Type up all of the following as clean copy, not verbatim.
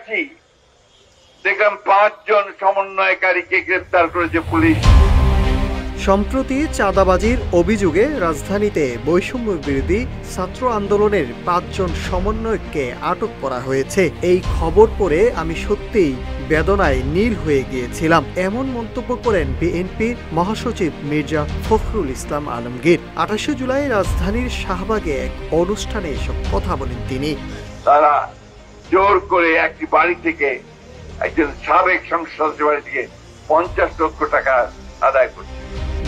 যাচ্ছি দেখলাম 5 জন সমন্বয়কারীকে গ্রেফতার করেছে পুলিশ। সম্প্রতি চাঁদাবাজির অভিযোগে রাজধানীতে বৈষম্য বিরোধী ছাত্র আন্দোলনের 5 জন সমন্বয়ককে আটক করা হয়েছে। এই খবর পড়ে আমি সত্যিই বেদনায় নীল হয়ে গিয়েছিলাম, এমন মন্তব্য করেন বিএনপির মহাসচিব মির্জা ফখরুল ইসলাম আলমগীর। 28 জুলাই রাজধানীর শাহবাগে এক অনুষ্ঠানে এসব কথা বলেন তিনি। তারা জোর করে একটি বাড়ি থেকে, একজন সাবেক সংসদ বাড়ি থেকে 50 লক্ষ টাকা আদায় করছে।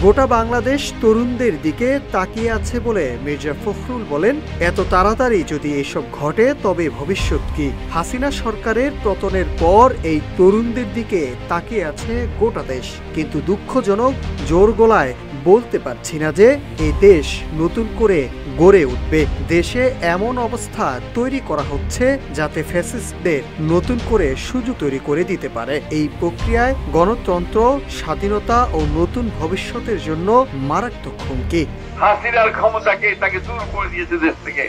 গোটা বাংলাদেশ তরুণদের দিকে তাকিয়ে আছে বলে মির্জা ফখরুল বলেন, এত তাড়াতাড়ি যদি এসব ঘটে তবে ভবিষ্যৎ কি? হাসিনা সরকারের পতনের পর এই তরুণদের দিকে তাকিয়ে আছে গোটা দেশ, কিন্তু দুঃখজনক জোর গলায় বলতে পারছি না যে এই দেশ নতুন করে গড়ে উঠবে। দেশে এমন অবস্থা তৈরি করা হচ্ছে যাতে ফ্যাসিস্টদের নতুন করে সুযোগ তৈরি করে দিতে পারে। এই প্রক্রিয়ায় গণতন্ত্র, স্বাধীনতা ও নতুন ভবিষ্যতের জন্য মারাত্মক হুমকি। হাসিনার ক্ষমতাকে তাকে দূর করে দিয়েছে দেশ থেকে,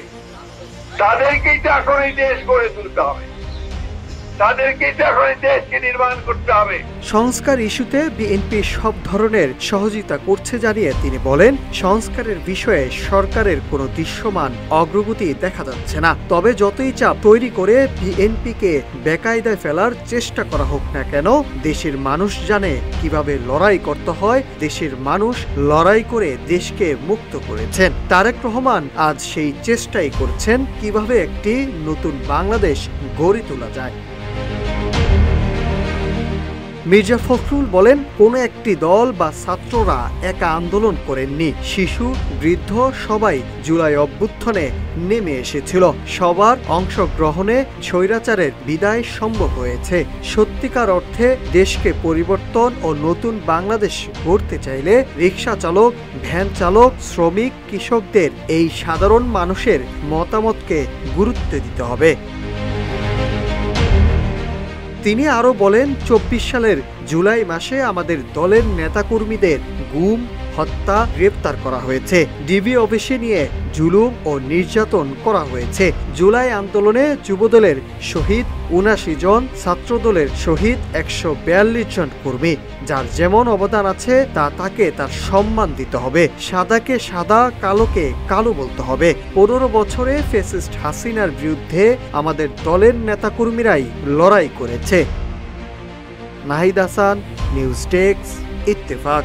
তাদেরকেই তো এখন এই দেশ গড়ে তুলতে হবে, তাদেরকেই তো এখন এই দেশকে নির্মাণ করতে হবে। সংস্কার ইস্যুতে বিএনপি সব ধরনের সহযোগিতা করছে জানিয়ে তিনি বলেন, সংস্কারের বিষয়ে সরকারের কোনো দৃশ্যমান অগ্রগতি দেখা যাচ্ছে না। তবে যতই চাপ তৈরি করে বিএনপিকে বেকায়দায় ফেলার চেষ্টা করা হোক না কেন, দেশের মানুষ জানে কিভাবে লড়াই করতে হয়। দেশের মানুষ লড়াই করে দেশকে মুক্ত করেছেন। তারেক রহমান আজ সেই চেষ্টাই করছেন কিভাবে একটি নতুন বাংলাদেশ গড়ে তোলা যায়। মির্জা ফখরুল বলেন, কোনো একটি দল বা ছাত্ররা একা আন্দোলন করেননি। শিশু, বৃদ্ধ সবাই জুলাই অভ্যুত্থানে নেমে এসেছিল। সবার অংশগ্রহণে স্বৈরাচারের বিদায় সম্ভব হয়েছে। সত্যিকার অর্থে দেশকে পরিবর্তন ও নতুন বাংলাদেশ গড়তে চাইলে রিকশা চালক, ভ্যান চালক, শ্রমিক, কৃষকদের এই সাধারণ মানুষের মতামতকে গুরুত্ব দিতে হবে। তিনি আরো বলেন, 24 সালের জুলাই মাসে আমাদের দলের নেতাকর্মীদের গুম, হত্যা, গ্রেপ্তার করা হয়েছে। ডিবি অফিসে নিয়ে জুলুম ও নির্যাতন করা হয়েছে। জুলাই আন্দোলনে যুবদলের শহীদ 79 জন, ছাত্রদলের শহীদ 142 জন কর্মী। যার যেমন অবদান আছে তাকে তার সম্মান দিতে হবে। সাদাকে সাদা, কালোকে কালো বলতে হবে। 15 বছরে ফ্যাসিস্ট হাসিনার বিরুদ্ধে আমাদের দলের নেতাকর্মীরাই লড়াই করেছে। Nahid Hasan, news desk, Ittefaq.